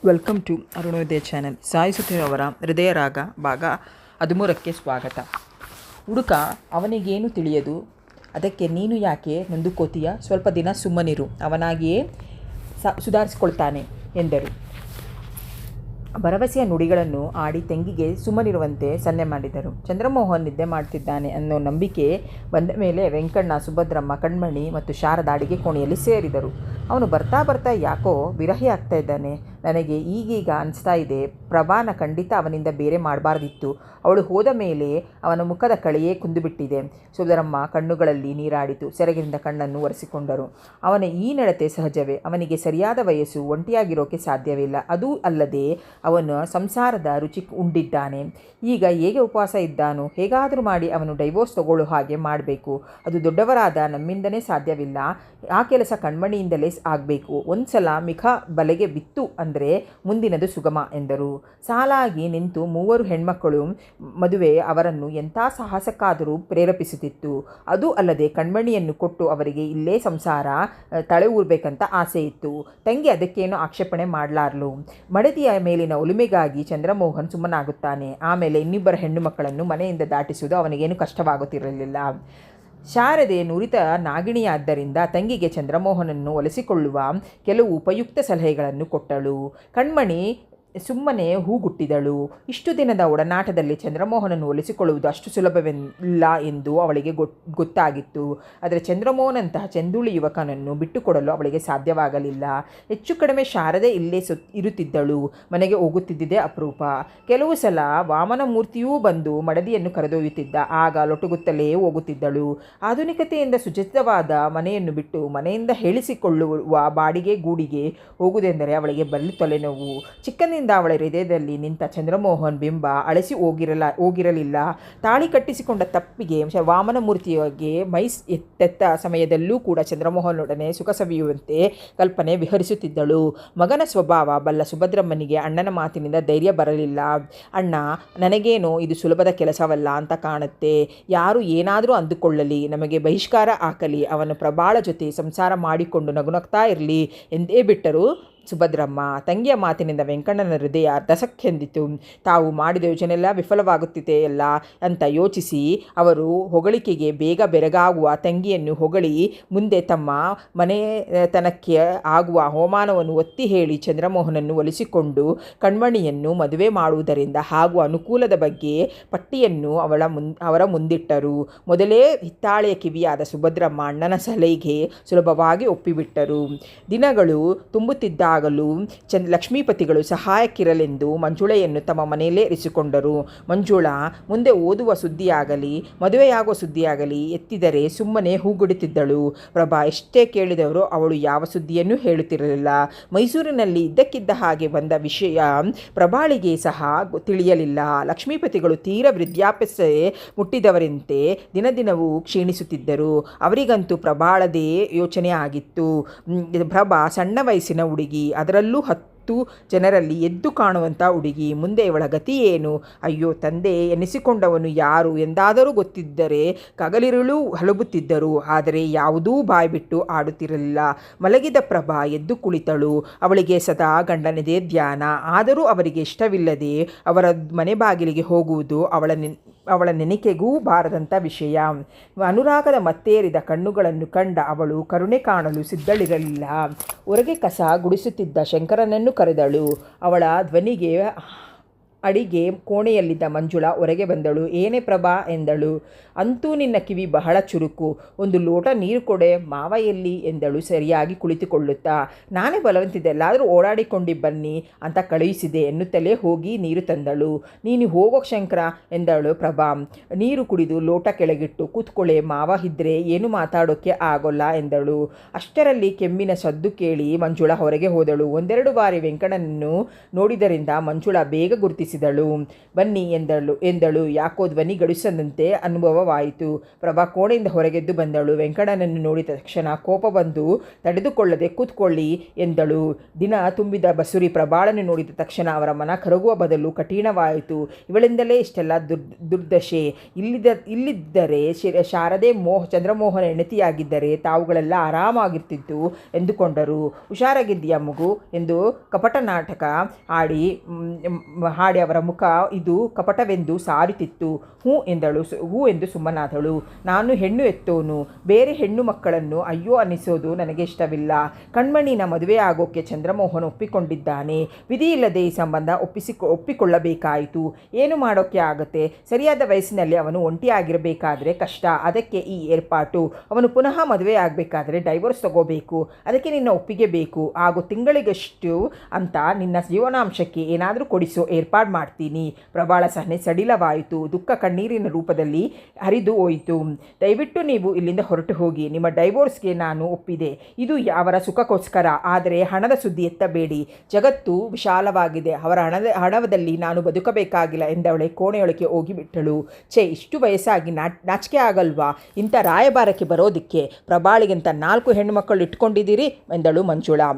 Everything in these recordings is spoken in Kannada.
Welcome to Arunodaya channel. ಸಾಯಿಸುತ್ತಿರುವವರ ಹೃದಯ ರಾಗ ಭಾಗ 13ಕ್ಕೆ ಸ್ವಾಗತ. ಹುಡುಕ ಅವನಿಗೇನು ತಿಳಿಯದು, ಅದಕ್ಕೆ ನೀನು ಯಾಕೆ ನೊಂದುಕೋತೀಯ? ಸ್ವಲ್ಪ ದಿನ ಸುಮ್ಮನಿರು, ಅವನಾಗಿಯೇ ಸುಧಾರಿಸಿಕೊಳ್ತಾನೆ ಎಂದರು. ಭರವಸೆಯ ನುಡಿಗಳನ್ನು ಆಡಿ ತಂಗಿಗೆ ಸುಮ್ಮನಿರುವಂತೆ ಸನ್ನೆ ಮಾಡಿದರು. ಚಂದ್ರಮೋಹನ್ ನಿದ್ದೆ ಮಾಡ್ತಿದ್ದಾನೆ ಅನ್ನೋ ನಂಬಿಕೆ ಬಂದ ಮೇಲೆ ವೆಂಕಣ್ಣ, ಸುಭದ್ರಮ್ಮ, ಕಣ್ಮಣಿ ಮತ್ತು ಶಾರದಾ ಅಡಿಗೆ ಕೋಣೆಯಲ್ಲಿ ಸೇರಿದರು. ಅವನು ಬರ್ತಾ ಬರ್ತಾ ಯಾಕೋ ವಿರಹಿ ಆಗ್ತಾ ಇದ್ದಾನೆ. ನನಗೆ ಈಗೀಗ ಅನಿಸ್ತಾ ಇದೆ, ಪ್ರಭಾನ ಖಂಡಿತ ಅವನಿಂದ ಬೇರೆ ಮಾಡಬಾರ್ದಿತ್ತು. ಅವಳು ಹೋದ ಮೇಲೆ ಅವನ ಮುಖದ ಕಳೆಯೇ ಕುಂದುಬಿಟ್ಟಿದೆ. ಸುಭದ್ರಮ್ಮ ಕಣ್ಣುಗಳಲ್ಲಿ ನೀರಾಡಿತು. ಸೆರಗಿನಿಂದ ಕಣ್ಣನ್ನು ಒರೆಸಿಕೊಂಡರು. ಅವನ ಈ ನಡತೆ ಸಹಜವೇ. ಅವನಿಗೆ ಸರಿಯಾದ ವಯಸ್ಸು, ಒಂಟಿಯಾಗಿರೋಕೆ ಸಾಧ್ಯವಿಲ್ಲ. ಅದೂ ಅಲ್ಲದೆ ಅವನು ಸಂಸಾರದ ರುಚಿ ಉಂಡಿದ್ದಾನೆ. ಈಗ ಹೇಗೆ ಉಪವಾಸ ಇದ್ದಾನೋ, ಹೇಗಾದರೂ ಮಾಡಿ ಅವನು ಡೈವೋರ್ಸ್ ತಗೊಳ್ಳೋ ಹಾಗೆ ಮಾಡಬೇಕು. ಅದು ದೊಡ್ಡವರಾದ ನಮ್ಮಿಂದನೇ ಸಾಧ್ಯವಿಲ್ಲ. ಆ ಕೆಲಸ ಕಣ್ಮಣಿಯಿಂದಲೇ ಆಗಬೇಕು. ಒಂದು ಸಲ ಮಿಖ ಬಲೆಗೆ ಬಿತ್ತು ಅಂದರೆ ಮುಂದಿನದು ಸುಗಮ ಎಂದರು. ಸಾಲಾಗಿ ನಿಂತು 3 ಹೆಣ್ಮಕ್ಕಳು ಮದುವೆ ಅವರನ್ನು ಎಂಥ ಸಾಹಸಕ್ಕಾದರೂ ಪ್ರೇರೇಪಿಸುತ್ತಿತ್ತು. ಅದೂ ಅಲ್ಲದೆ ಕಣ್ಮಣಿಯನ್ನು ಕೊಟ್ಟು ಅವರಿಗೆ ಇಲ್ಲೇ ಸಂಸಾರ ತಳೆ ಊರಬೇಕಂತ ಆಸೆ ಇತ್ತು. ತಂಗಿ ಅದಕ್ಕೇನೋ ಆಕ್ಷೇಪಣೆ ಮಾಡಲಾರ್ಲು. ಮಡದಿಯ ಮೇಲಿನ ಒಲುಮೆಗಾಗಿ ಚಂದ್ರಮೋಹನ್ ಸುಮ್ಮನಾಗುತ್ತಾನೆ. ಆಮೇಲೆ ಇನ್ನಿಬ್ಬರ ಹೆಣ್ಣು ಮಕ್ಕಳನ್ನು ಮನೆಯಿಂದ ದಾಟಿಸುವುದು ಅವನಿಗೇನು ಕಷ್ಟವಾಗುತ್ತಿರಲಿಲ್ಲ. ಶಾರದೆ ನುರಿತ ನಾಗಿಣಿಯಾದ್ದರಿಂದ ತಂಗಿಗೆ ಚಂದ್ರಮೋಹನನ್ನು ಒಲಿಸಿಕೊಳ್ಳುವ ಕೆಲವು ಉಪಯುಕ್ತ ಸಲಹೆಗಳನ್ನು ಕೊಟ್ಟಳು. ಕಣ್ಮಣಿ ಸುಮ್ಮನೆ ಹೂಗುಟ್ಟಿದಳು. ಇಷ್ಟು ದಿನದ ಒಡನಾಟದಲ್ಲಿ ಚಂದ್ರಮೋಹನನ್ನು ಒಲಿಸಿಕೊಳ್ಳುವುದು ಅಷ್ಟು ಸುಲಭವಿಲ್ಲ ಎಂದು ಅವಳಿಗೆ ಗೊತ್ತಾಗಿತ್ತು. ಆದರೆ ಚಂದ್ರಮೋಹನಂತಹ ಚೆಂದುಳ್ಳಿ ಯುವಕನನ್ನು ಬಿಟ್ಟುಕೊಡಲು ಅವಳಿಗೆ ಸಾಧ್ಯವಾಗಲಿಲ್ಲ. ಹೆಚ್ಚು ಕಡಿಮೆ ಶಾರದೆ ಇಲ್ಲೇ ಇರುತ್ತಿದ್ದಳು. ಮನೆಗೆ ಹೋಗುತ್ತಿದ್ದೇ ಅಪರೂಪ. ಕೆಲವು ಸಲ ವಾಮನಮೂರ್ತಿಯೂ ಬಂದು ಮಡದಿಯನ್ನು ಕರೆದೊಯ್ಯುತ್ತಿದ್ದ. ಆಗ ಲೊಟುಗುತ್ತಲೇ ಹೋಗುತ್ತಿದ್ದಳು. ಆಧುನಿಕತೆಯಿಂದ ಸುಚಿತವಾದ ಮನೆಯನ್ನು ಬಿಟ್ಟು ಮನೆಯಿಂದ ಹೇಳಿಸಿಕೊಳ್ಳುವ ಬಾಡಿಗೆ ಗೂಡಿಗೆ ಹೋಗುವುದೆಂದರೆ ಅವಳಿಗೆ ಬರಲಿ ತೊಲೆನೋವು. ಚಿಕ್ಕಂದಿನ ಅವಳ ಹೃದಯದಲ್ಲಿ ನಿಂತ ಚಂದ್ರಮೋಹನ್ ಬಿಂಬ ಅಳಿಸಿ ಹೋಗಿರಲಿಲ್ಲ. ತಾಳಿ ಕಟ್ಟಿಸಿಕೊಂಡ ತಪ್ಪಿಗೆ ವಾಮನಮೂರ್ತಿಯಾಗಿ ಮೈ ಎತ್ತೆತ್ತ ಸಮಯದಲ್ಲೂ ಕೂಡ ಚಂದ್ರಮೋಹನೊಡನೆ ಸುಖ ಸವಿಯುವಂತೆ ಕಲ್ಪನೆ ವಿಹರಿಸುತ್ತಿದ್ದಳು. ಮಗನ ಸ್ವಭಾವ ಬಲ್ಲ ಸುಭದ್ರಮ್ಮನಿಗೆ ಅಣ್ಣನ ಮಾತಿನಿಂದ ಧೈರ್ಯ ಬರಲಿಲ್ಲ. ಅಣ್ಣ, ನನಗೇನೋ ಇದು ಸುಲಭದ ಕೆಲಸವಲ್ಲ ಅಂತ ಕಾಣುತ್ತೆ. ಯಾರು ಏನಾದರೂ ಅಂದುಕೊಳ್ಳಲಿ, ನಮಗೆ ಬಹಿಷ್ಕಾರ ಹಾಕಲಿ, ಅವನು ಪ್ರಭಾಳ ಜೊತೆ ಸಂಸಾರ ಮಾಡಿಕೊಂಡು ನಗುನಗ್ತಾ ಇರಲಿ ಎಂದೇ ಬಿಟ್ಟರು ಸುಭದ್ರಮ್ಮ. ತಂಗಿಯ ಮಾತಿನಿಂದ ವೆಂಕಣ್ಣನ ಹೃದಯ ದಸಕ್ಕೆಂದಿತು. ತಾವು ಮಾಡಿದ ಯೋಜನೆಯೆಲ್ಲ ವಿಫಲವಾಗುತ್ತಿದೆಯಲ್ಲ ಅಂತ ಯೋಚಿಸಿ ಅವರು ಹೊಗಳಿಕೆಗೆ ಬೇಗ ಬೆರಗಾಗುವ ತಂಗಿಯನ್ನು ಹೊಗಳಿ ಮುಂದೆ ತಮ್ಮ ಮನೆತನಕ್ಕೆ ಆಗುವ ಅವಮಾನವನ್ನು ಒತ್ತಿ ಹೇಳಿ ಚಂದ್ರಮೋಹನನ್ನು ಒಲಿಸಿಕೊಂಡು ಕಣ್ಮಣಿಯನ್ನು ಮದುವೆ ಮಾಡುವುದರಿಂದ ಆಗುವ ಅನುಕೂಲದ ಬಗ್ಗೆ ಪಟ್ಟಿಯನ್ನು ಅವರ ಮುಂದಿಟ್ಟರು. ಮೊದಲೇ ಹಿತ್ತಾಳೆಯ ಕಿವಿಯಾದ ಸುಭದ್ರಮ್ಮ ಅಣ್ಣನ ಸಲಹೆಗೆ ಸುಲಭವಾಗಿ ಒಪ್ಪಿಬಿಟ್ಟರು. ದಿನಗಳು ತುಂಬುತ್ತಿದ್ದ ಆಗಲೂ ಲಕ್ಷ್ಮೀಪತಿಗಳು ಸಹಾಯಕ್ಕಿರಲೆಂದು ಮಂಜುಳೆಯನ್ನು ತಮ್ಮ ಮನೆಯಲ್ಲೇ ಇರಿಸಿಕೊಂಡರು. ಮಂಜುಳಾ ಮುಂದೆ ಓದುವ ಸುದ್ದಿಯಾಗಲಿ ಮದುವೆಯಾಗುವ ಸುದ್ದಿಯಾಗಲಿ ಎತ್ತಿದರೆ ಸುಮ್ಮನೆ ಹೂಗುಡುತ್ತಿದ್ದಳು. ಪ್ರಭಾ ಎಷ್ಟೇ ಕೇಳಿದವರು ಅವಳು ಯಾವ ಸುದ್ದಿಯನ್ನೂ ಹೇಳುತ್ತಿರಲಿಲ್ಲ. ಮೈಸೂರಿನಲ್ಲಿ ಇದ್ದಕ್ಕಿದ್ದ ಹಾಗೆ ಬಂದ ವಿಷಯ ಪ್ರಭಾಳಿಗೆ ಸಹ ತಿಳಿಯಲಿಲ್ಲ. ಲಕ್ಷ್ಮೀಪತಿಗಳು ತೀರ ವೃದ್ಧಾಪ್ಯಸ ಮುಟ್ಟಿದವರಂತೆ ದಿನದಿನವೂ ಕ್ಷೀಣಿಸುತ್ತಿದ್ದರು. ಅವರಿಗಂತೂ ಪ್ರಭಾಳದೇ ಯೋಚನೆ ಆಗಿತ್ತು. ಪ್ರಭಾ ಸಣ್ಣ ವಯಸ್ಸಿನ ಹುಡುಗಿ, ಅದರಲ್ಲೂ 10 ಜನರಲ್ಲಿ ಎದ್ದು ಕಾಣುವಂಥ ಹುಡುಗಿ. ಮುಂದೆ ಇವಳ ಗತಿ ಏನು? ಅಯ್ಯೋ ತಂದೆ ಎನಿಸಿಕೊಂಡವನು ಯಾರು ಎಂದಾದರೂ ಗೊತ್ತಿದ್ದರೆ ಕಗಲಿರುಳು ಹಲಬುತ್ತಿದ್ದರು. ಆದರೆ ಯಾವುದೂ ಬಾಯ್ಬಿಟ್ಟು ಆಡುತ್ತಿರಲಿಲ್ಲ. ಮಲಗಿದ ಪ್ರಭಾ ಎದ್ದು ಕುಳಿತಳು. ಅವಳಿಗೆ ಸದಾ ಗಂಡನದೇ ಧ್ಯಾನ. ಆದರೂ ಅವರಿಗೆ ಇಷ್ಟವಿಲ್ಲದೆ ಅವರ ಮನೆ ಬಾಗಿಲಿಗೆ ಹೋಗುವುದು ಅವಳ ನೆನಕೆಗೂ ಬಾರದಂಥ ವಿಷಯ. ಅನುರಾಗದ ಮತ್ತೇರಿದ ಕಣ್ಣುಗಳನ್ನು ಕಂಡ ಅವಳು ಕರುಣೆ ಕಾಣಲು ಸಿದ್ಧಳಿರಲಿಲ್ಲ. ಹೊರಗೆ ಕಸ ಗುಡಿಸುತ್ತಿದ್ದ ಶಂಕರನನ್ನು ಕರೆದಳು. ಅವಳ ಧ್ವನಿಗೆ ಅಡಿಗೆ ಕೋಣೆಯಲ್ಲಿದ್ದ ಮಂಜುಳಾ ಹೊರಗೆ ಬಂದಳು. ಏನೇ ಪ್ರಭಾ ಎಂದಳು. ಅಂತೂ ನಿನ್ನ ಕಿವಿ ಬಹಳ ಚುರುಕು. ಒಂದು ಲೋಟ ನೀರು ಕೊಡೆ. ಮಾವ ಎಲ್ಲಿ ಎಂದಳು ಸರಿಯಾಗಿ ಕುಳಿತುಕೊಳ್ಳುತ್ತಾ. ನಾನೇ ಬಲವಂತಿದ್ದೆ, ಎಲ್ಲಾದರೂ ಓಡಾಡಿಕೊಂಡು ಬನ್ನಿ ಅಂತ ಕಳುಹಿಸಿದೆ ಎನ್ನುತ್ತಲೇ ಹೋಗಿ ನೀರು ತಂದಳು. ನೀನು ಹೋಗೋ ಶಂಕರ ಎಂದಳು ಪ್ರಭಾ. ನೀರು ಕುಡಿದು ಲೋಟ ಕೆಳಗಿಟ್ಟು ಕೂತ್ಕೊಳ್ಳೆ, ಮಾವ ಇದ್ದರೆ ಏನು ಮಾತಾಡೋಕ್ಕೆ ಆಗೋಲ್ಲ ಎಂದಳು. ಅಷ್ಟರಲ್ಲಿ ಕೆಮ್ಮಿನ ಸದ್ದು ಕೇಳಿ ಮಂಜುಳಾ ಹೊರಗೆ ಹೋದಳು. ಒಂದೆರಡು ಬಾರಿ ವೆಂಕಣ್ಣನನ್ನು ನೋಡಿದರಿಂದ ಮಂಜುಳಾ ಬೇಗ ಗುರುತಿಸಿ ತಿಳಿಸಿದಳು. ಬನ್ನಿ ಎಂದಳು. ಯಾಕೋ ಧ್ವನಿ ಗಡುಸದಂತೆ ಅನುಭವವಾಯಿತು. ಪ್ರಭಾ ಕೋಣೆಯಿಂದ ಹೊರಗೆದ್ದು ಬಂದಳು. ವೆಂಕಣ್ಣನನ್ನು ನೋಡಿದ ತಕ್ಷಣ ಕೋಪ ಬಂದು ತಡೆದುಕೊಳ್ಳದೆ ಕೂತ್ಕೊಳ್ಳಿ ಎಂದಳು. ದಿನ ತುಂಬಿದ ಬಸುರಿ ಪ್ರಭಾಳನ್ನು ನೋಡಿದ ತಕ್ಷಣ ಅವರ ಮನ ಕರಗುವ ಬದಲು ಕಠಿಣವಾಯಿತು. ಇವಳಿಂದಲೇ ಇಷ್ಟೆಲ್ಲ ದುರ್ದಶೆ. ಇಲ್ಲಿದ್ದರೆ ಶಾರದೆ ಚಂದ್ರಮೋಹನ ಹೆಂಡತಿಯಾಗಿದ್ದರೆ ತಾವುಗಳೆಲ್ಲ ಆರಾಮಾಗಿರ್ತಿತ್ತು ಎಂದುಕೊಂಡರು. ಹುಷಾರಾಗಿದ್ದೀಯ ಮಗು ಎಂದು ಕಪಟ ನಾಟಕ ಹಾಡಿ ಅವರ ಮುಖ ಇದು ಕಪಟವೆಂದು ಸಾರುತ್ತಿತ್ತು. ಹೂ ಎಂದು ಸುಮ್ಮನಾದಳು. ನಾನು ಹೆಣ್ಣು ಎತ್ತೋನು. ಬೇರೆ ಹೆಣ್ಣು ಮಕ್ಕಳನ್ನು ಅಯ್ಯೋ ಅನ್ನಿಸೋದು ನನಗೆ ಇಷ್ಟವಿಲ್ಲ. ಕಣ್ಮಣಿನ ಮದುವೆ ಆಗೋಕ್ಕೆ ಚಂದ್ರಮೋಹನ್ ಒಪ್ಪಿಕೊಂಡಿದ್ದಾನೆ. ವಿಧಿ ಇಲ್ಲದೆ ಈ ಸಂಬಂಧ ಒಪ್ಪಿಕೊಳ್ಳಬೇಕಾಯಿತು. ಏನು ಮಾಡೋಕ್ಕೆ ಆಗುತ್ತೆ? ಸರಿಯಾದ ವಯಸ್ಸಿನಲ್ಲಿ ಅವನು ಒಂಟಿಯಾಗಿರಬೇಕಾದ್ರೆ ಕಷ್ಟ. ಅದಕ್ಕೆ ಈ ಏರ್ಪಾಟು. ಅವನು ಪುನಃ ಮದುವೆ ಆಗಬೇಕಾದ್ರೆ ಡೈವೋರ್ಸ್ ತಗೋಬೇಕು. ಅದಕ್ಕೆ ನಿನ್ನ ಒಪ್ಪಿಗೆ ಬೇಕು. ಹಾಗೂ ತಿಂಗಳಿಗಷ್ಟು ಅಂತ ನಿನ್ನ ಜೀವನಾಂಶಕ್ಕೆ ಏನಾದರೂ ಕೊಡಿಸೋ ಏರ್ಪಾಡು ಮಾಡ್ತೀನಿ. ಪ್ರಬಾಳ ಸಹನೆ ಸಡಿಲವಾಯಿತು. ದುಃಖ ಕಣ್ಣೀರಿನ ರೂಪದಲ್ಲಿ ಹರಿದು ಹೋಯಿತು. ದಯವಿಟ್ಟು ನೀವು ಇಲ್ಲಿಂದ ಹೊರಟು ಹೋಗಿ. ನಿಮ್ಮ ಡೈವೋರ್ಸ್ಗೆ ನಾನು ಒಪ್ಪಿದೆ. ಇದು ಅವರ ಸುಖಕ್ಕೋಸ್ಕರ. ಆದರೆ ಹಣದ ಸುದ್ದಿ ಎತ್ತಬೇಡಿ. ಜಗತ್ತು ವಿಶಾಲವಾಗಿದೆ. ಅವರ ಹಣದಲ್ಲಿ ನಾನು ಬದುಕಬೇಕಾಗಿಲ್ಲ ಎಂದವಳೆ ಕೋಣೆಯೊಳಗೆ ಹೋಗಿಬಿಟ್ಟಳು. ಇಷ್ಟು ವಯಸ್ಸಾಗಿ ನಾಚಿಕೆ ಆಗಲ್ವಾ ಇಂಥ ರಾಯಭಾರಕ್ಕೆ ಬರೋದಕ್ಕೆ? ಪ್ರಬಾಳಿಗಿಂತ 4 ಹೆಣ್ಣು ಮಕ್ಕಳು ಇಟ್ಕೊಂಡಿದ್ದೀರಿ ಎಂದಳು ಮಂಜುಳಾ.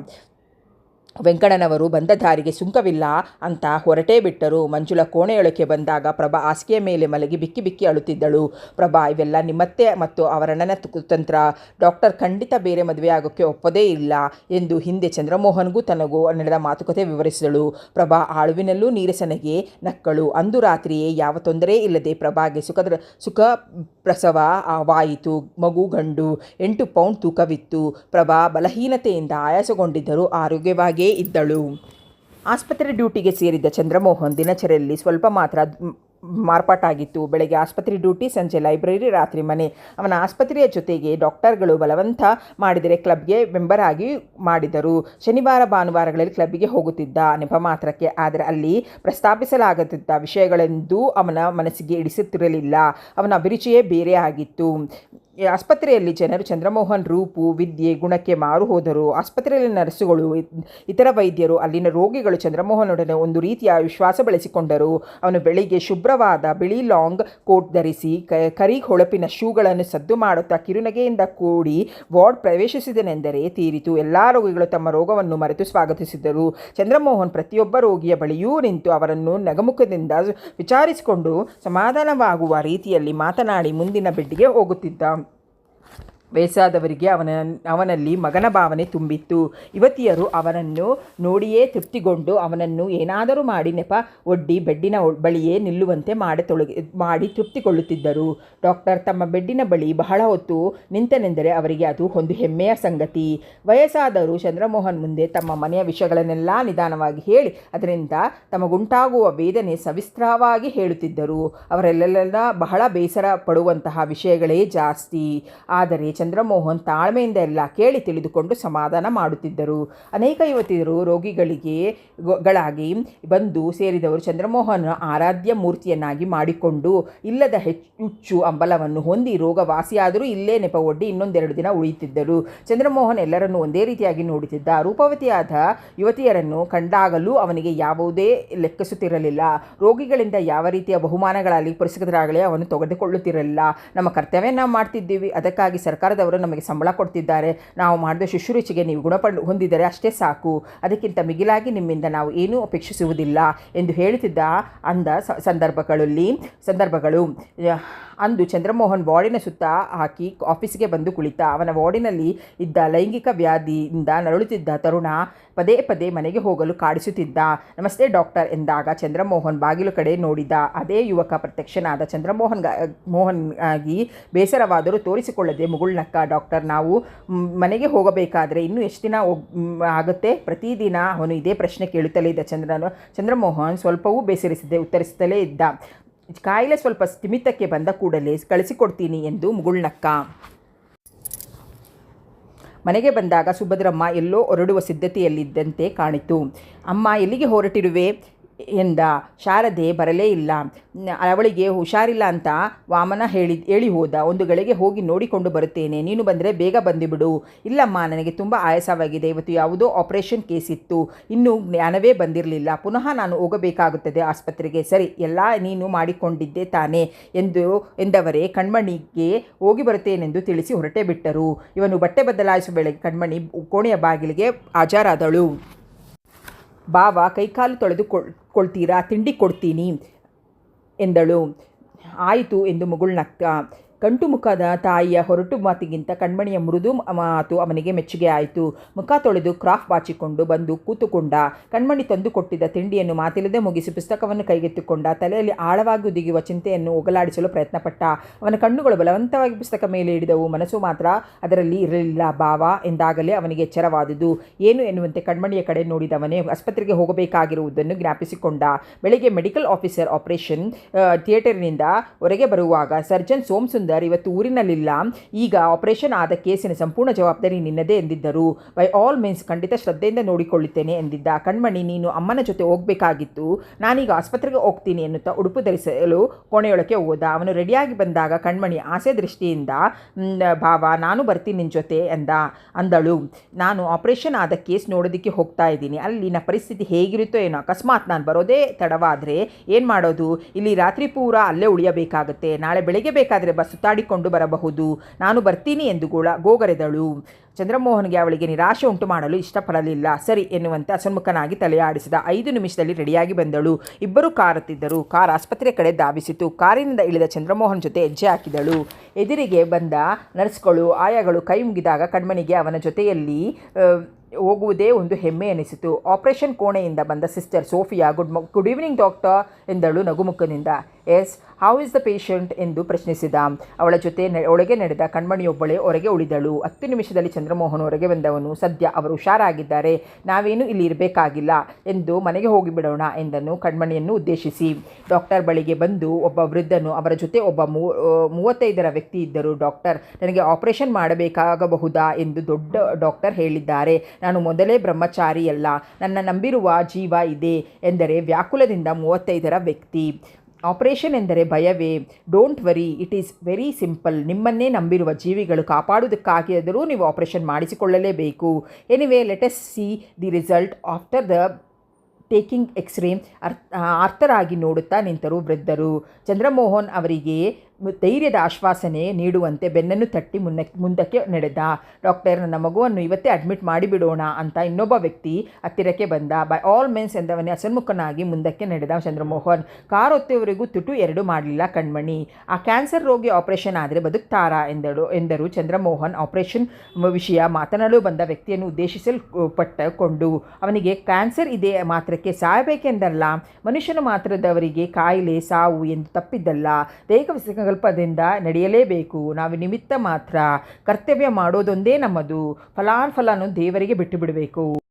ವೆಂಕಣ್ಣನವರು ಬಂದ ದಾರಿಗೆ ಸುಂಕವಿಲ್ಲ ಅಂತ ಹೊರಟೇ ಬಿಟ್ಟರು. ಮಂಜುಳಾ ಕೋಣೆಯೊಳಕ್ಕೆ ಬಂದಾಗ ಪ್ರಭಾ ಹಾಸಿಗೆಯ ಮೇಲೆ ಮಲಗಿ ಬಿಕ್ಕಿ ಬಿಕ್ಕಿ ಅಳುತ್ತಿದ್ದಳು. ಪ್ರಭಾ, ಇವೆಲ್ಲ ನಿಮ್ಮತ್ತೆ ಮತ್ತು ಅವರಣ್ಣನ ಕುತಂತ್ರ. ಡಾಕ್ಟರ್ ಖಂಡಿತ ಬೇರೆ ಮದುವೆ ಆಗೋಕ್ಕೆ ಒಪ್ಪದೇ ಇಲ್ಲ ಎಂದು ಹಿಂದೆ ಚಂದ್ರಮೋಹನ್ಗೂ ತನಗೂ ನಡೆದ ಮಾತುಕತೆ ವಿವರಿಸಿದಳು. ಪ್ರಭಾ ಆಳುವಿನಲ್ಲೂ ನೀರಸನಿಗೆ ನಕ್ಕಳು. ಅಂದು ರಾತ್ರಿಯೇ ಯಾವ ತೊಂದರೆ ಇಲ್ಲದೆ ಪ್ರಭಾಗೆ ಸುಖ ಪ್ರಸವವಾಯಿತು. ಮಗು ಗಂಡು. 8 ಪೌಂಡ್ ತೂಕವಿತ್ತು. ಪ್ರಭಾ ಬಲಹೀನತೆಯಿಂದ ಆಯಾಸಗೊಂಡಿದ್ದರೂ ಆರೋಗ್ಯವಾಗಿ ಇದ್ದಳು. ಆಸ್ಪತ್ರೆ ಡ್ಯೂಟಿಗೆ ಸೇರಿದ್ದ ಚಂದ್ರಮೋಹನ್ ದಿನಚರಿಯಲ್ಲಿ ಸ್ವಲ್ಪ ಮಾತ್ರ ಮಾರ್ಪಾಟಾಗಿತ್ತು. ಬೆಳಗ್ಗೆ ಆಸ್ಪತ್ರೆ ಡ್ಯೂಟಿ, ಸಂಜೆ ಲೈಬ್ರರಿ, ರಾತ್ರಿ ಮನೆ. ಅವನ ಆಸ್ಪತ್ರೆಯ ಜೊತೆಗೆ ಡಾಕ್ಟರ್ಗಳು ಬಲವಂತ ಮಾಡಿದರೆ ಕ್ಲಬ್ಗೆ ಮೆಂಬರ್ ಆಗಿ ಮಾಡಿದರು. ಶನಿವಾರ ಭಾನುವಾರಗಳಲ್ಲಿ ಕ್ಲಬ್ಗೆ ಹೋಗುತ್ತಿದ್ದ ನೆಪ ಮಾತ್ರಕ್ಕೆ. ಆದರೆ ಅಲ್ಲಿ ಪ್ರಸ್ತಾಪಿಸಲಾಗುತ್ತಿದ್ದ ವಿಷಯಗಳೆಂದೂ ಅವನ ಮನಸ್ಸಿಗೆ ಹಿಡಿಸುತ್ತಿರಲಿಲ್ಲ. ಅವನ ಅಭಿರುಚಿಯೇ ಬೇರೆ ಆಗಿತ್ತು. ಆಸ್ಪತ್ರೆಯಲ್ಲಿ ಜನರು ಚಂದ್ರಮೋಹನ್ ರೂಪು, ವಿದ್ಯೆ, ಗುಣಕ್ಕೆ ಮಾರು ಹೋದರು. ಆಸ್ಪತ್ರೆಯಲ್ಲಿ ನರ್ಸುಗಳು, ಇತರ ವೈದ್ಯರು, ಅಲ್ಲಿನ ರೋಗಿಗಳು ಚಂದ್ರಮೋಹನೊಡನೆ ಒಂದು ರೀತಿಯ ವಿಶ್ವಾಸ ಬೆಳೆಸಿಕೊಂಡರು. ಅವನು ಬೆಳಿಗ್ಗೆ ಶುಭ್ರವಾದ ಬಿಳಿ ಲಾಂಗ್ ಕೋಟ್ ಧರಿಸಿ ಕರಿ ಹೊಳಪಿನ ಶೂಗಳನ್ನು ಸದ್ದು ಮಾಡುತ್ತಾ ಕಿರುನಗೆಯಿಂದ ಕೂಡಿ ವಾರ್ಡ್ ಪ್ರವೇಶಿಸಿದನೆಂದರೆ ತೀರಿತು. ಎಲ್ಲ ರೋಗಿಗಳು ತಮ್ಮ ರೋಗವನ್ನು ಮರೆತು ಸ್ವಾಗತಿಸಿದರು. ಚಂದ್ರಮೋಹನ್ ಪ್ರತಿಯೊಬ್ಬ ರೋಗಿಯ ಬಳಿಯೂ ನಿಂತು ಅವರನ್ನು ನಗಮುಖದಿಂದ ವಿಚಾರಿಸಿಕೊಂಡು ಸಮಾಧಾನವಾಗುವ ರೀತಿಯಲ್ಲಿ ಮಾತನಾಡಿ ಮುಂದಿನ ಬೆಡ್ಗೆ ಹೋಗುತ್ತಿದ್ದ. ವಯಸ್ಸಾದವರಿಗೆ ಅವನಲ್ಲಿ ಮಗನ ಭಾವನೆ ತುಂಬಿತ್ತು. ಯುವತಿಯರು ಅವನನ್ನು ನೋಡಿಯೇ ತೃಪ್ತಿಗೊಂಡು ಅವನನ್ನು ಏನಾದರೂ ಮಾಡಿ ನೆಪ ಒಡ್ಡಿ ಬೆಡ್ಡಿನ ಬಳಿಯೇ ನಿಲ್ಲುವಂತೆ ಮಾಡಿ ತೃಪ್ತಿಗೊಳ್ಳುತ್ತಿದ್ದರು. ಡಾಕ್ಟರ್ ತಮ್ಮ ಬೆಡ್ಡಿನ ಬಳಿ ಬಹಳ ಹೊತ್ತು ನಿಂತನೆಂದರೆ ಅವರಿಗೆ ಅದು ಒಂದು ಹೆಮ್ಮೆಯ ಸಂಗತಿ. ವಯಸ್ಸಾದವರು ಚಂದ್ರಮೋಹನ್ ಮುಂದೆ ತಮ್ಮ ಮನೆಯ ವಿಷಯಗಳನ್ನೆಲ್ಲ ನಿಧಾನವಾಗಿ ಹೇಳಿ ಅದರಿಂದ ತಮಗುಂಟಾಗುವ ವೇದನೆ ಸವಿಸ್ತಾರವಾಗಿ ಹೇಳುತ್ತಿದ್ದರು. ಅವರೆಲ್ಲ ಬಹಳ ಬೇಸರ ಪಡುವಂತಹ ವಿಷಯಗಳೇ ಜಾಸ್ತಿ. ಆದರೆ ಚಂದ್ರಮೋಹನ್ ತಾಳ್ಮೆಯಿಂದ ಎಲ್ಲ ಕೇಳಿ ತಿಳಿದುಕೊಂಡು ಸಮಾಧಾನ ಮಾಡುತ್ತಿದ್ದರು. ಅನೇಕ ಯುವತಿಯರು ರೋಗಿಗಳಾಗಿ ಬಂದು ಸೇರಿದವರು ಚಂದ್ರಮೋಹನ್ ಆರಾಧ್ಯ ಮೂರ್ತಿಯನ್ನಾಗಿ ಮಾಡಿಕೊಂಡು ಇಲ್ಲದ ಹುಚ್ಚು ಅಂಬಲವನ್ನು ಹೊಂದಿ ರೋಗ ವಾಸಿಯಾದರೂ ಇಲ್ಲೇ ನೆಪ ಒಡ್ಡಿ 1-2 ದಿನ ಉಳಿಯುತ್ತಿದ್ದರು. ಚಂದ್ರಮೋಹನ್ ಎಲ್ಲರನ್ನೂ ಒಂದೇ ರೀತಿಯಾಗಿ ನೋಡುತ್ತಿದ್ದ. ರೂಪವತಿಯಾದ ಯುವತಿಯರನ್ನು ಕಂಡಾಗಲೂ ಅವನಿಗೆ ಯಾವುದೇ ಲೆಕ್ಕಿಸುತ್ತಿರಲಿಲ್ಲ. ರೋಗಿಗಳಿಂದ ಯಾವ ರೀತಿಯ ಬಹುಮಾನಗಳಾಗಲಿ ಪುರಸ್ಕೃತರಾಗಲಿ ಅವನು ತೆಗೆದುಕೊಳ್ಳುತ್ತಿರಲಿಲ್ಲ. ನಮ್ಮ ಕರ್ತವ್ಯ ನಾವು ಮಾಡ್ತಿದ್ದೀವಿ, ಅದಕ್ಕಾಗಿ ಸರ್ಕಾರದವರು ನಮಗೆ ಸಂಬಳ ಕೊಡ್ತಿದ್ದಾರೆ. ನಾವು ಮಾಡಿದ ಶುಶ್ರೂಷೆಗೆ ನೀವು ಹೊಂದಿದರೆ ಅಷ್ಟೇ ಸಾಕು. ಅದಕ್ಕಿಂತ ಮಿಗಿಲಾಗಿ ನಿಮ್ಮಿಂದ ನಾವು ಏನೂ ಅಪೇಕ್ಷಿಸುವುದಿಲ್ಲ ಎಂದು ಹೇಳುತ್ತಿದ್ದ ಸಂದರ್ಭಗಳು ಅಂದು ಚಂದ್ರಮೋಹನ್ ವಾರ್ಡಿನ ಸುತ್ತ ಹಾಕಿ ಆಫೀಸಿಗೆ ಬಂದು ಕುಳಿತ. ಅವನ ವಾರ್ಡಿನಲ್ಲಿ ಇದ್ದ ಲೈಂಗಿಕ ವ್ಯಾಧಿಯಿಂದ ನರಳುತ್ತಿದ್ದ ತರುಣ ಪದೇ ಪದೇ ಮನೆಗೆ ಹೋಗಲು ಕಾಡಿಸುತ್ತಿದ್ದ. ನಮಸ್ತೆ ಡಾಕ್ಟರ್ ಎಂದಾಗ ಚಂದ್ರಮೋಹನ್ ಬಾಗಿಲು ಕಡೆ ನೋಡಿದ. ಅದೇ ಯುವಕ ಪ್ರತ್ಯಕ್ಷನಾದ. ಚಂದ್ರಮೋಹನ್ ಆಗಿ ಬೇಸರವಾದರೂ ತೋರಿಸಿಕೊಳ್ಳದೆ ಮುಗುಳ್ನಕ್ಕ. ಡಾಕ್ಟರ್, ನಾವು ಮನೆಗೆ ಹೋಗಬೇಕಾದ್ರೆ ಇನ್ನೂ ಎಷ್ಟು ದಿನ ಆಗುತ್ತೆ? ಪ್ರತಿದಿನ ಅವನು ಇದೇ ಪ್ರಶ್ನೆ ಕೇಳುತ್ತಲೇ ಇದ್ದ. ಚಂದ್ರಮೋಹನ್ ಸ್ವಲ್ಪವೂ ಬೇಸರಿಸದೆ ಉತ್ತರಿಸುತ್ತಲೇ ಇದ್ದ. ಕಾಯಿಲೆ ಸ್ವಲ್ಪ ಸ್ಥಿಮಿತಕ್ಕೆ ಬಂದ ಕೂಡಲೇ ಕಳಿಸಿಕೊಡ್ತೀನಿ ಎಂದು ಮುಗುಳ್ನಕ್ಕ. ಮನೆಗೆ ಬಂದಾಗ ಸುಭದ್ರಮ್ಮ ಎಲ್ಲೋ ಹೊರಡುವ ಸಿದ್ಧತೆಯಲ್ಲಿದ್ದಂತೆ ಕಾಣಿತು. ಅಮ್ಮ, ಎಲ್ಲಿಗೆ ಹೊರಟಿರುವೆ? ಎಂದ. ಶಾರದೆ ಬರಲೇ ಇಲ್ಲ. ಅವಳಿಗೆ ಹುಷಾರಿಲ್ಲ ಅಂತ ವಾಮನ ಹೇಳಿ ಹೋದ. ಒಂದು ಗಳಿಗೆ ಹೋಗಿ ನೋಡಿಕೊಂಡು ಬರುತ್ತೇನೆ, ನೀನು ಬಂದರೆ ಬೇಗ ಬಂದುಬಿಡು. ಇಲ್ಲಮ್ಮ, ನನಗೆ ತುಂಬ ಆಯಾಸವಾಗಿದೆ. ಇವತ್ತು ಯಾವುದೋ ಆಪರೇಷನ್ ಕೇಸ್ ಇತ್ತು, ಇನ್ನೂ ಜ್ಞಾನವೇ ಬಂದಿರಲಿಲ್ಲ. ಪುನಃ ನಾನು ಹೋಗಬೇಕಾಗುತ್ತದೆ ಆಸ್ಪತ್ರೆಗೆ. ಸರಿ, ಎಲ್ಲ ನೀನು ಮಾಡಿಕೊಂಡಿದ್ದೆ ತಾನೇ ಎಂದವರೇ ಕಣ್ಮಣಿಗೆ ಹೋಗಿ ಬರುತ್ತೇನೆಂದು ತಿಳಿಸಿ ಹೊರಟೇ ಬಿಟ್ಟರು. ಇವನು ಬಟ್ಟೆ ಬದಲಾಯಿಸುವ ವೇಳೆಗೆ ಕಣ್ಮಣಿ ಕೋಣೆಯ ಬಾಗಿಲಿಗೆ ಹಾಜರಾದಳು. ಬಾವ, ಕೈಕಾಲು ತೊಳೆದುಕೊಳ್ತೀರಾ? ತಿಂಡಿ ಕೊಡ್ತೀನಿ ಎಂದಳು. ಆಯಿತು ಎಂದು ಮುಗುಳ್ನಕ್ಕ. ಕಂಟು ಮುಖದ ತಾಯಿಯ ಹೊರಟು ಮಾತಿಗಿಂತ ಕಣ್ಮಣಿಯ ಮೃದು ಮಾತು ಅವನಿಗೆ ಮೆಚ್ಚುಗೆ ಆಯಿತು. ಮುಖ ತೊಳೆದು ಕ್ರಾಫ್ ಬಾಚಿಕೊಂಡು ಬಂದು ಕೂತುಕೊಂಡ. ಕಣ್ಮಣಿ ತಂದು ಕೊಟ್ಟಿದ್ದ ತಿಂಡಿಯನ್ನು ಮಾತಿಲ್ಲದೆ ಮುಗಿಸಿ ಪುಸ್ತಕವನ್ನು ಕೈಗೆತ್ತಿಕೊಂಡ. ತಲೆಯಲ್ಲಿ ಆಳವಾಗಿ ಉದಿಗುವ ಚಿಂತೆಯನ್ನು ಹೋಗಲಾಡಿಸಲು ಪ್ರಯತ್ನಪಟ್ಟ. ಅವನ ಕಣ್ಣುಗಳು ಬಲವಂತವಾಗಿ ಪುಸ್ತಕ ಮೇಲೆ ಹಿಡಿದವು, ಮನಸ್ಸು ಮಾತ್ರ ಅದರಲ್ಲಿ ಇರಲಿಲ್ಲ. ಬಾವ ಎಂದಾಗಲೇ ಅವನಿಗೆ ಎಚ್ಚರವಾದುದು. ಏನು ಎನ್ನುವಂತೆ ಕಣ್ಮಣಿಯ ಕಡೆ ನೋಡಿದವನೇ ಆಸ್ಪತ್ರೆಗೆ ಹೋಗಬೇಕಾಗಿರುವುದನ್ನು ಜ್ಞಾಪಿಸಿಕೊಂಡ. ಬೆಳಿಗ್ಗೆ ಮೆಡಿಕಲ್ ಆಫೀಸರ್ ಆಪರೇಷನ್ ಥಿಯೇಟರಿನಿಂದ ಹೊರಗೆ ಬರುವಾಗ, ಸರ್ಜನ್ ಸೋಮಸುಂದರ್ ಇವತ್ತು ಊರಿನಲ್ಲಿಲ್ಲ, ಈಗ ಆಪರೇಷನ್ ಆದ ಕೇಸಿನ ಸಂಪೂರ್ಣ ಜವಾಬ್ದಾರಿ ನಿನ್ನದೇ ಎಂದಿದ್ದರು. ಬೈ ಆಲ್ ಮೀನ್ಸ್ ಖಂಡಿತ ಶ್ರದ್ಧೆಯಿಂದ ನೋಡಿಕೊಳ್ಳುತ್ತೇನೆ ಎಂದಿದ್ದ. ಕಣ್ಮಣಿ, ನೀನು ಅಮ್ಮನ ಜೊತೆ ಹೋಗಬೇಕಾಗಿತ್ತು, ನಾನೀಗ ಆಸ್ಪತ್ರೆಗೆ ಹೋಗ್ತೀನಿ ಎನ್ನುತ್ತಾ ಉಡುಪು ಧರಿಸಲು ಕೋಣೆಯೊಳಕ್ಕೆ ಹೋದ. ಅವನು ರೆಡಿಯಾಗಿ ಬಂದಾಗ ಕಣ್ಮಣಿ ಆಸೆ ದೃಷ್ಟಿಯಿಂದ, ಭಾವ, ನಾನು ಬರ್ತೀನಿ ನಿನ್ನ ಜೊತೆ ಅಂದಳು. ನಾನು ಆಪರೇಷನ್ ಆದ ಕೇಸ್ ನೋಡೋದಕ್ಕೆ ಹೋಗ್ತಾ ಇದ್ದೀನಿ, ಅಲ್ಲಿನ ಪರಿಸ್ಥಿತಿ ಹೇಗಿರುತ್ತೋ ಏನೋ. ಅಕಸ್ಮಾತ್ ನಾನು ಬರೋದೇ ತಡವಾದರೆ ಏನು ಮಾಡೋದು? ಇಲ್ಲಿ ರಾತ್ರಿ ಪೂರ ಅಲ್ಲೇ ಉಳಿಯಬೇಕಾಗುತ್ತೆ. ನಾಳೆ ಬೆಳಗ್ಗೆ ಬೇಕಾದರೆ ಬಸ್ ಸುತ್ತಾಡಿಕೊಂಡು ಬರಬಹುದು. ನಾನು ಬರ್ತೀನಿ ಎಂದು ಗೋಗರೆದಳು. ಚಂದ್ರಮೋಹನ್ಗೆ ಅವಳಿಗೆ ನಿರಾಶೆ ಉಂಟು ಮಾಡಲು ಇಷ್ಟಪಡಲಿಲ್ಲ. ಸರಿ ಎನ್ನುವಂತೆ ಅಸನ್ಮುಖನಾಗಿ ತಲೆಯಾಡಿಸಿದ. 5 ನಿಮಿಷದಲ್ಲಿ ರೆಡಿಯಾಗಿ ಬಂದಳು. ಇಬ್ಬರು ಕಾರುತ್ತಿದ್ದರು. ಕಾರ್ ಆಸ್ಪತ್ರೆ ಕಡೆ ಧಾವಿಸಿತು. ಕಾರಿನಿಂದ ಇಳಿದ ಚಂದ್ರಮೋಹನ್ ಜೊತೆ ಹೆಜ್ಜೆ ಹಾಕಿದಳು. ಎದುರಿಗೆ ಬಂದ ನರ್ಸ್ಗಳು, ಆಯಾಗಳು ಕೈ ಮುಗಿದಾಗ ಕಣ್ಮಣಿಗೆ ಅವನ ಜೊತೆಯಲ್ಲಿ ಹೋಗುವುದೇ ಒಂದು ಹೆಮ್ಮೆ ಎನಿಸಿತು. ಆಪರೇಷನ್ ಕೋಣೆಯಿಂದ ಬಂದ sister Sophia, good evening doctor ಎಂದಳು ನಗುಮುಖದಿಂದ. Yes, how is the patient ಎಂದು ಪ್ರಶ್ನಿಸಿದ. ಅವಳ ಜೊತೆ ಒಳಗೆ ನಡೆದ ಕಣ್ಮಣಿಯೊಬ್ಬಳೇ ಹೊರಗೆ ಉಳಿದಳು. 10 ನಿಮಿಷದಲ್ಲಿ ಚಂದ್ರಮೋಹನ್ ಹೊರಗೆ ಬಂದವನು. ಸದ್ಯ ಅವರು ಹುಷಾರಾಗಿದ್ದಾರೆ, ನಾವೇನು ಇಲ್ಲಿ ಇರಬೇಕಾಗಿಲ್ಲ ಎಂದು ಮನೆಗೆ ಹೋಗಿಬಿಡೋಣ ಎಂದನು ಕಣ್ಮಣಿಯನ್ನು ಉದ್ದೇಶಿಸಿ. ಡಾಕ್ಟರ್ ಬಳಿಗೆ ಬಂದು ಒಬ್ಬ ವೃದ್ಧನು, ಅವರ ಜೊತೆ ಒಬ್ಬ 35ರ ವ್ಯಕ್ತಿ ಇದ್ದರು. ಡಾಕ್ಟರ್, ನನಗೆ ಆಪರೇಷನ್ ಮಾಡಬೇಕಾಗಬಹುದಾ ಎಂದು ದೊಡ್ಡ ಡಾಕ್ಟರ್ ಹೇಳಿದ್ದಾರೆ. ನಾನು ಮೊದಲೇ ಬ್ರಹ್ಮಚಾರಿಯಲ್ಲ, ನನ್ನ ನಂಬಿರುವ ಜೀವ ಇದೆ ಎಂದರೆ ವ್ಯಾಕುಲದಿಂದ 35ರ ವ್ಯಕ್ತಿ. ಆಪರೇಷನ್ ಎಂದರೆ ಭಯವೇ? Don't worry, it is very simple. ನಿಮ್ಮನ್ನೇ ನಂಬಿರುವ ಜೀವಿಗಳು ಕಾಪಾಡುವುದಕ್ಕಾಗಿಯಾದರೂ ನೀವು ಆಪರೇಷನ್ ಮಾಡಿಸಿಕೊಳ್ಳಲೇಬೇಕು. Anyway, let us see the result after the taking X ray. ಅರ್ಥರಾಗಿ ನೋಡುತ್ತಾ ನಿಂತರು ವೃದ್ಧರು. ಚಂದ್ರಮೋಹನ್ ಅವರಿಗೆ ಧೈರ್ಯದ ಆಶ್ವಾಸನೆ ನೀಡುವಂತೆ ಬೆನ್ನನ್ನು ತಟ್ಟಿ ಮುಂದಕ್ಕೆ ನಡೆದ. ಡಾಕ್ಟರ್, ನನ್ನ ಮಗುವನ್ನು ಇವತ್ತೇ ಅಡ್ಮಿಟ್ ಮಾಡಿಬಿಡೋಣ ಅಂತ ಇನ್ನೊಬ್ಬ ವ್ಯಕ್ತಿ ಹತ್ತಿರಕ್ಕೆ ಬಂದ. ಬೈ ಆಲ್ ಮೀನ್ಸ್ ಎಂದವನೇ ಅಸನ್ಮುಖನಾಗಿ ಮುಂದಕ್ಕೆ ನಡೆದ ಚಂದ್ರಮೋಹನ್. ಕಾರ್ ಹೊತ್ತವರೆಗೂ ತುಟು 2 ಮಾಡಲಿಲ್ಲ ಕಣ್ಮಣಿ. ಆ ಕ್ಯಾನ್ಸರ್ ರೋಗಿ ಆಪರೇಷನ್ ಆದರೆ ಬದುಕ್ತಾರಾ ಎಂದರು ಚಂದ್ರಮೋಹನ್ ಆಪರೇಷನ್ ವಿಷಯ ಮಾತನಾಡಲು ಬಂದ ವ್ಯಕ್ತಿಯನ್ನು ಉದ್ದೇಶಿಸಲ್ಪಟ್ಟುಕೊಂಡು. ಅವನಿಗೆ ಕ್ಯಾನ್ಸರ್ ಇದೆ ಮಾತ್ರಕ್ಕೆ ಸಾಯಬೇಕೆಂದಲ್ಲ, ಮನುಷ್ಯನ ಮಾತ್ರದವರಿಗೆ ಕಾಯಿಲೆ ಸಾವು ಎಂದು ತಪ್ಪಿದ್ದಲ್ಲ. ದೈಹಿಕ ಸಂಕಲ್ಪದಿಂದ ನಡೆಯಲೇಬೇಕು. ನಾವು ನಿಮಿತ್ತ ಮಾತ್ರ. ಕರ್ತವ್ಯ ಮಾಡೋದೊಂದೇ ನಮ್ಮದು. ಫಲಾನುಫಲವನ್ನು ದೇವರಿಗೆ ಬಿಟ್ಟು ಬಿಡಬೇಕು.